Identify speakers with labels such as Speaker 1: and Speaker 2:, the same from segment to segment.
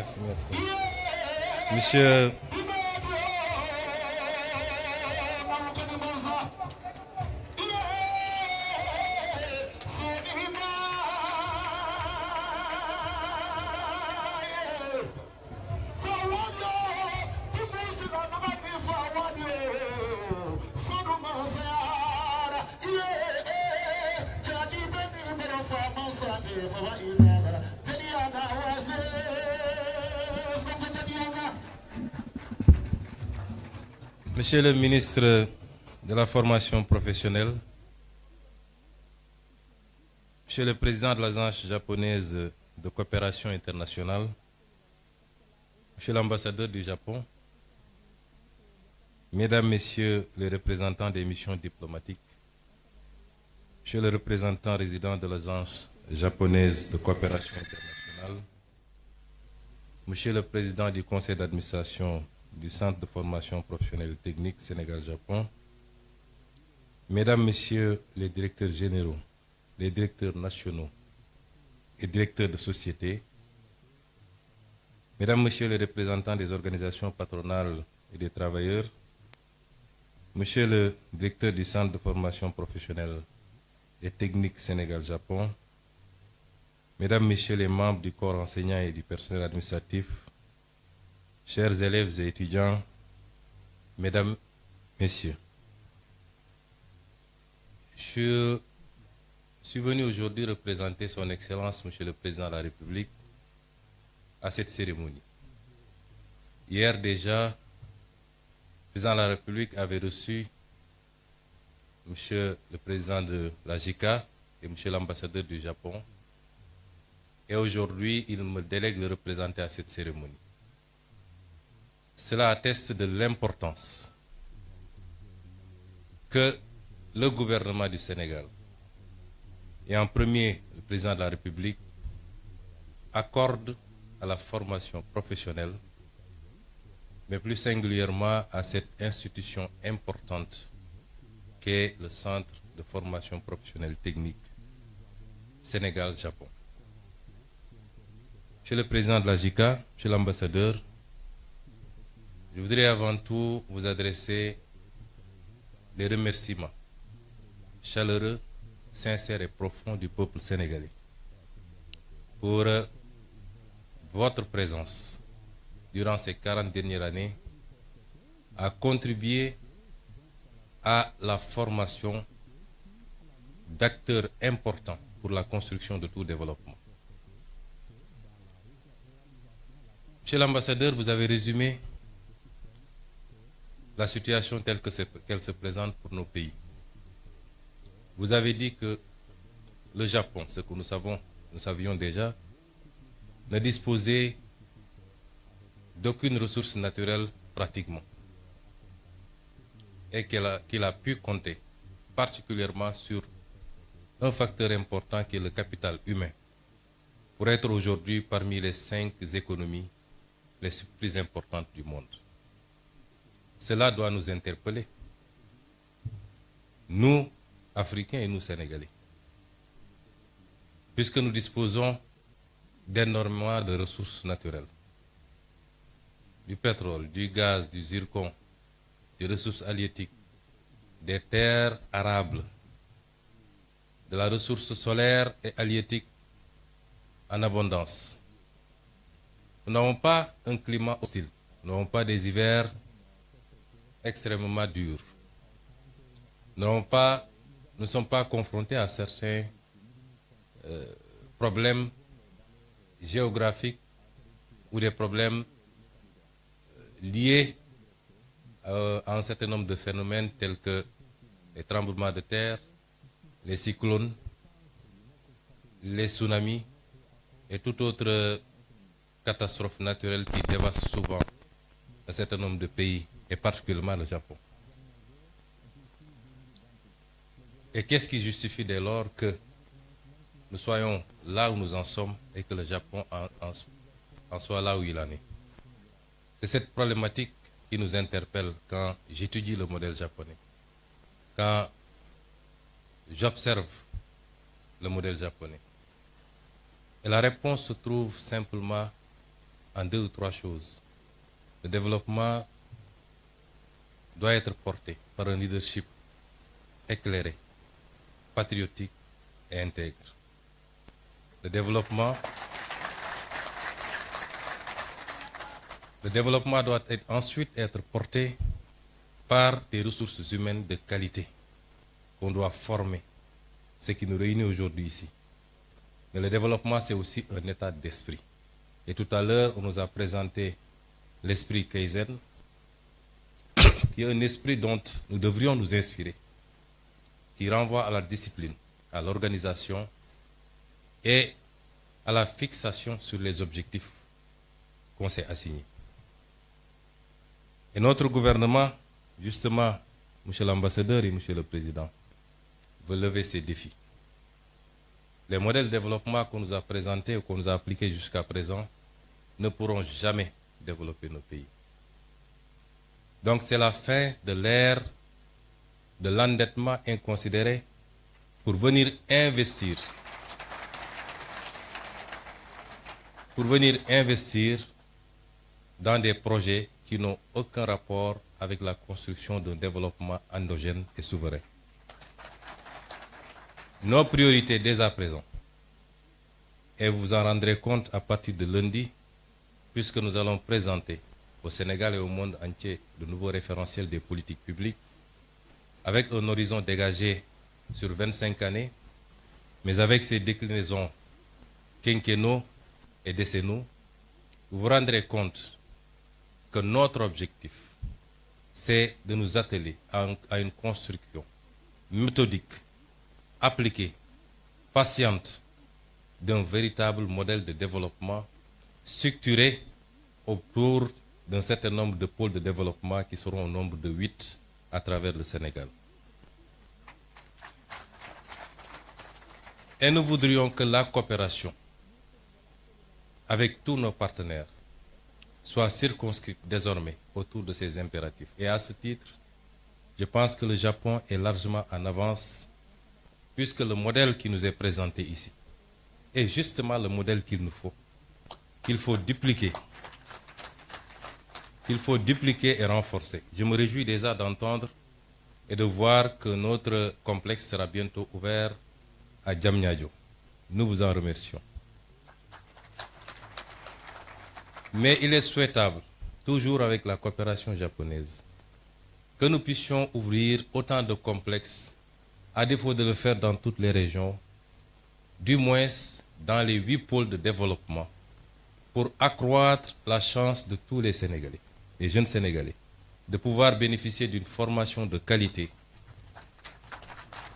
Speaker 1: Merci, merci. Monsieur... Monsieur le ministre de la formation professionnelle, Monsieur le président de l'Agence japonaise de coopération internationale, Monsieur l'ambassadeur du Japon, Mesdames, Messieurs les représentants des missions diplomatiques, Monsieur le représentant résident de l'Agence japonaise de coopération internationale, Monsieur le président du conseil d'administration du Centre de formation professionnelle et technique Sénégal-Japon, Mesdames, Messieurs les directeurs généraux, les directeurs nationaux et directeurs de société, Mesdames, Messieurs les représentants des organisations patronales et des travailleurs, Monsieur le directeur du Centre de formation professionnelle et technique Sénégal-Japon, Mesdames, Messieurs les membres du corps enseignant et du personnel administratif, chers élèves et étudiants, Mesdames, Messieurs, je suis venu aujourd'hui représenter Son Excellence, Monsieur le Président de la République, à cette cérémonie. Hier déjà, le Président de la République avait reçu Monsieur le Président de la JICA et Monsieur l'ambassadeur du Japon. Et aujourd'hui, il me délègue de le représenter à cette cérémonie. Cela atteste de l'importance que le gouvernement du Sénégal, et en premier le président de la République, accorde à la formation professionnelle, mais plus singulièrement à cette institution importante qu'est le Centre de formation professionnelle technique Sénégal-Japon. Monsieur le président de la JICA, monsieur l'ambassadeur, je voudrais avant tout vous adresser des remerciements chaleureux, sincères et profonds du peuple sénégalais pour votre présence durant ces 40 dernières années à contribuer à la formation d'acteurs importants pour la construction de tout développement. Monsieur l'ambassadeur, vous avez résumé la situation telle qu'elle se présente pour nos pays. Vous avez dit que le Japon, ce que nous savions déjà, ne disposait d'aucune ressource naturelle pratiquement, et qu'il a pu compter particulièrement sur un facteur important qui est le capital humain, pour être aujourd'hui parmi les 5 économies les plus importantes du monde. Cela doit nous interpeller, nous, Africains et nous, Sénégalais, puisque nous disposons d'énormément de ressources naturelles, du pétrole, du gaz, du zircon, des ressources halieutiques, des terres arables, de la ressource solaire et halieutique en abondance. Nous n'avons pas un climat hostile, nous n'avons pas des hivers extrêmement durs. Nous ne sommes pas confrontés à certains problèmes géographiques ou des problèmes liés à un certain nombre de phénomènes tels que les tremblements de terre, les cyclones, les tsunamis et toute autre catastrophe naturelle qui dévaste souvent un certain nombre de pays, et particulièrement le Japon. Et qu'est-ce qui justifie dès lors que nous soyons là où nous en sommes et que le Japon en soit là où il en est? C'est cette problématique qui nous interpelle quand j'étudie le modèle japonais, quand j'observe le modèle japonais. Et la réponse se trouve simplement en 2 ou 3 choses. Le développement doit être porté par un leadership éclairé, patriotique et intègre. Le développement doit ensuite être porté par des ressources humaines de qualité qu'on doit former, ce qui nous réunit aujourd'hui ici. Mais le développement, c'est aussi un état d'esprit. Et tout à l'heure, on nous a présenté l'esprit Kaizen, qui est un esprit dont nous devrions nous inspirer, qui renvoie à la discipline, à l'organisation et à la fixation sur les objectifs qu'on s'est assignés. Et notre gouvernement, justement, Monsieur l'ambassadeur et Monsieur le Président, veut lever ces défis. Les modèles de développement qu'on nous a présentés ou qu'on nous a appliqués jusqu'à présent ne pourront jamais développer nos pays. Donc c'est la fin de l'ère de l'endettement inconsidéré pour venir investir dans des projets qui n'ont aucun rapport avec la construction d'un développement endogène et souverain. Nos priorités dès à présent, et vous vous en rendrez compte à partir de lundi, puisque nous allons présenter au Sénégal et au monde entier de nouveaux référentiels des politiques publiques, avec un horizon dégagé sur 25 années, mais avec ses déclinaisons quinquennaux et décennaux, vous vous rendrez compte que notre objectif, c'est de nous atteler à une construction méthodique, appliquée, patiente, d'un véritable modèle de développement structuré autour d'un certain nombre de pôles de développement qui seront au nombre de 8 à travers le Sénégal. Et nous voudrions que la coopération avec tous nos partenaires soit circonscrite désormais autour de ces impératifs. Et à ce titre, je pense que le Japon est largement en avance, puisque le modèle qui nous est présenté ici est justement le modèle qu'il nous faut, qu'il faut dupliquer et renforcer. Je me réjouis déjà d'entendre et de voir que notre complexe sera bientôt ouvert à Diamniadio. Nous vous en remercions. Mais il est souhaitable, toujours avec la coopération japonaise, que nous puissions ouvrir autant de complexes, à défaut de le faire dans toutes les régions, du moins dans les 8 pôles de développement, pour accroître la chance de tous les Sénégalais, les jeunes Sénégalais, de pouvoir bénéficier d'une formation de qualité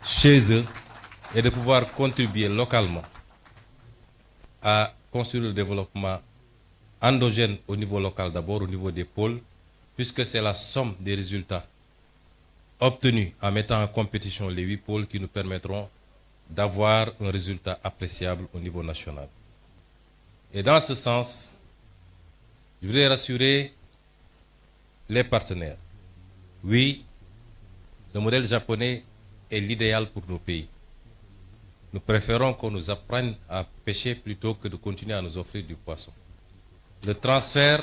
Speaker 1: chez eux et de pouvoir contribuer localement à construire le développement endogène au niveau local d'abord, au niveau des pôles, puisque c'est la somme des résultats obtenus en mettant en compétition les 8 pôles qui nous permettront d'avoir un résultat appréciable au niveau national. Et dans ce sens, je voudrais rassurer les partenaires. Oui, le modèle japonais est l'idéal pour nos pays. Nous préférons qu'on nous apprenne à pêcher plutôt que de continuer à nous offrir du poisson. Le transfert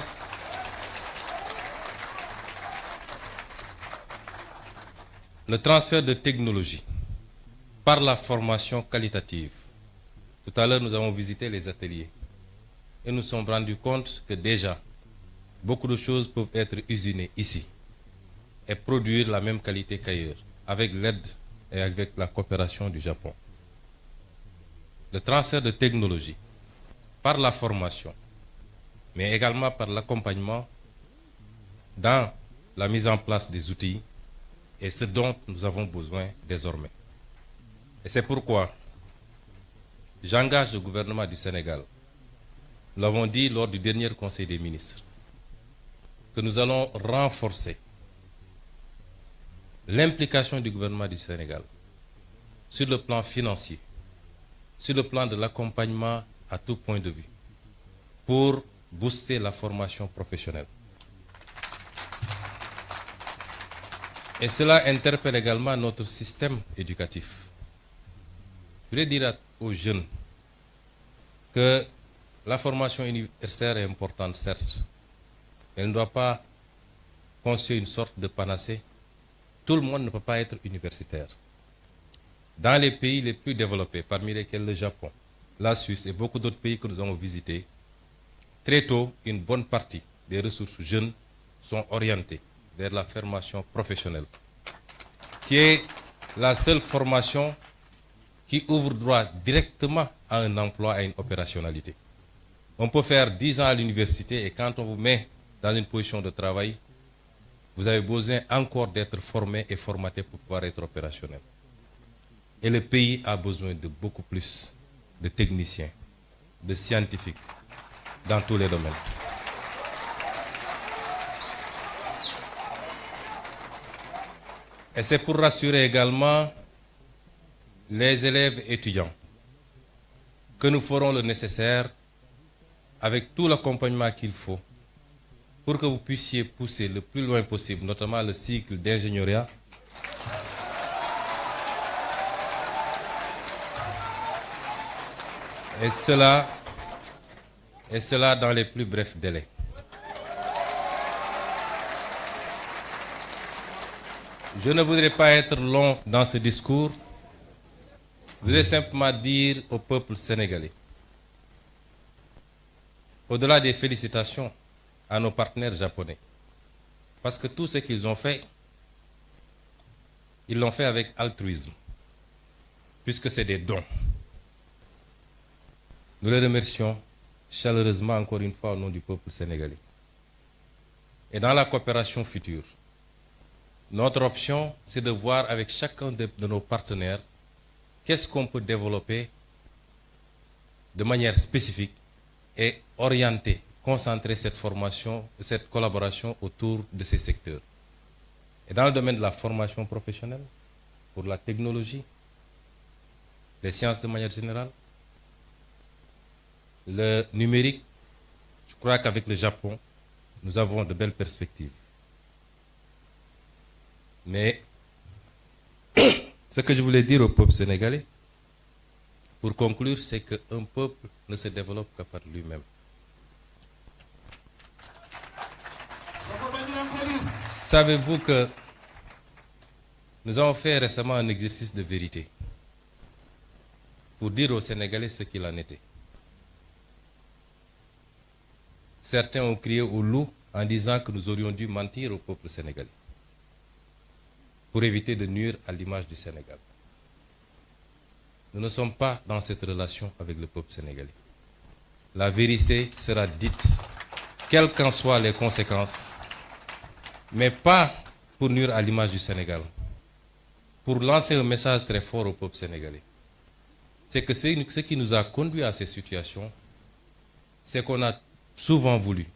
Speaker 1: de technologie par la formation qualitative. Tout à l'heure, nous avons visité les ateliers et nous sommes rendus compte que déjà, beaucoup de choses peuvent être usinées ici et produire la même qualité qu'ailleurs, avec l'aide et avec la coopération du Japon. Le transfert de technologie par la formation, mais également par l'accompagnement dans la mise en place des outils et ce dont nous avons besoin désormais. Et c'est pourquoi j'engage le gouvernement du Sénégal, nous l'avons dit lors du dernier Conseil des ministres, que nous allons renforcer l'implication du gouvernement du Sénégal sur le plan financier, sur le plan de l'accompagnement à tout point de vue, pour booster la formation professionnelle. Et cela interpelle également notre système éducatif. Je voudrais dire aux jeunes que la formation universitaire est importante, certes. Elle ne doit pas constituer une sorte de panacée. Tout le monde ne peut pas être universitaire. Dans les pays les plus développés, parmi lesquels le Japon, la Suisse et beaucoup d'autres pays que nous avons visités, très tôt, une bonne partie des ressources jeunes sont orientées vers la formation professionnelle, qui est la seule formation qui ouvre droit directement à un emploi, à une opérationnalité. On peut faire 10 ans à l'université et quand on vous met dans une position de travail, vous avez besoin encore d'être formé et formaté pour pouvoir être opérationnel. Et le pays a besoin de beaucoup plus de techniciens, de scientifiques, dans tous les domaines. Et c'est pour rassurer également les élèves étudiants que nous ferons le nécessaire avec tout l'accompagnement qu'il faut pour que vous puissiez pousser le plus loin possible, notamment le cycle d'ingénieuriat, et cela dans les plus brefs délais. Je ne voudrais pas être long dans ce discours. Je voudrais simplement dire au peuple sénégalais, au-delà des félicitations à nos partenaires japonais, parce que tout ce qu'ils ont fait, ils l'ont fait avec altruisme, puisque c'est des dons. Nous les remercions chaleureusement encore une fois au nom du peuple sénégalais. Et dans la coopération future, notre option, c'est de voir avec chacun de nos partenaires qu'est-ce qu'on peut développer de manière spécifique et orienter, concentrer cette formation, cette collaboration autour de ces secteurs. Et dans le domaine de la formation professionnelle, pour la technologie, les sciences de manière générale, le numérique, je crois qu'avec le Japon, nous avons de belles perspectives. Mais ce que je voulais dire au peuple sénégalais, pour conclure, c'est qu'un peuple ne se développe que par lui-même. Savez-vous que nous avons fait récemment un exercice de vérité pour dire aux Sénégalais ce qu'il en était. Certains ont crié au loup en disant que nous aurions dû mentir au peuple sénégalais pour éviter de nuire à l'image du Sénégal. Nous ne sommes pas dans cette relation avec le peuple sénégalais. La vérité sera dite, quelles qu'en soient les conséquences, mais pas pour nuire à l'image du Sénégal, pour lancer un message très fort au peuple sénégalais. C'est que ce qui nous a conduit à ces situations, c'est qu'on a souvent voulu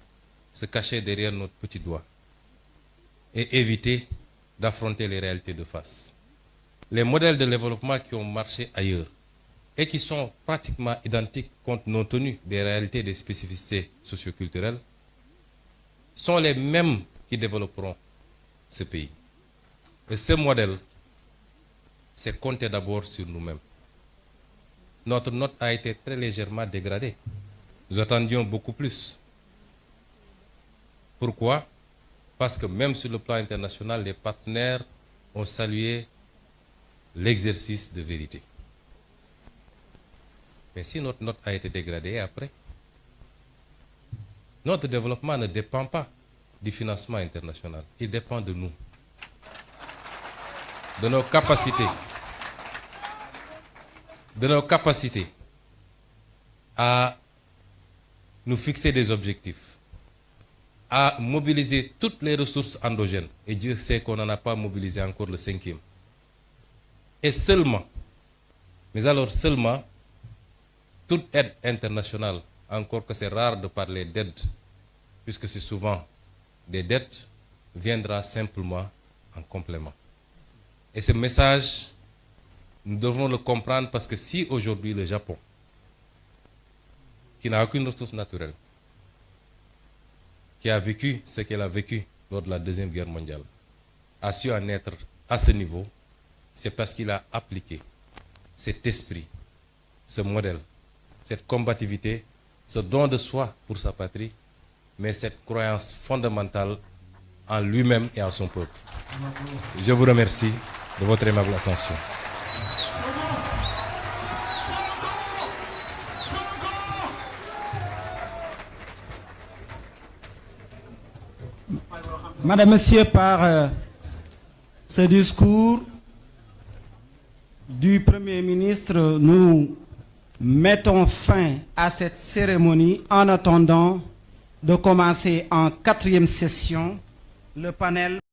Speaker 1: se cacher derrière notre petit doigt et éviter d'affronter les réalités de face. Les modèles de développement qui ont marché ailleurs et qui sont pratiquement identiques compte tenu des réalités et des spécificités socioculturelles sont les mêmes qui développeront ce pays. Et ce modèle, c'est compter d'abord sur nous-mêmes. Notre note a été très légèrement dégradée. Nous attendions beaucoup plus. Pourquoi? Parce que même sur le plan international, les partenaires ont salué l'exercice de vérité. Mais si notre note a été dégradée après, notre développement ne dépend pas du financement international. Il dépend de nous, de nos capacités à nous fixer des objectifs, à mobiliser toutes les ressources endogènes. Et Dieu sait qu'on n'en a pas mobilisé encore le 5e. Et seulement, mais alors seulement, toute aide internationale, encore que c'est rare de parler d'aide, puisque c'est souvent des dettes, viendra simplement en complément. Et ce message, nous devons le comprendre parce que si aujourd'hui le Japon, qui n'a aucune ressource naturelle, qui a vécu ce qu'elle a vécu lors de la Deuxième Guerre mondiale, a su en être à ce niveau, c'est parce qu'il a appliqué cet esprit, ce modèle, cette combativité, ce don de soi pour sa patrie, mais cette croyance fondamentale en lui-même et en son peuple. Je vous remercie de votre aimable attention.
Speaker 2: Madame, Monsieur, par ce discours du Premier ministre, nous mettons fin à cette cérémonie en attendant de commencer en 4e session le panel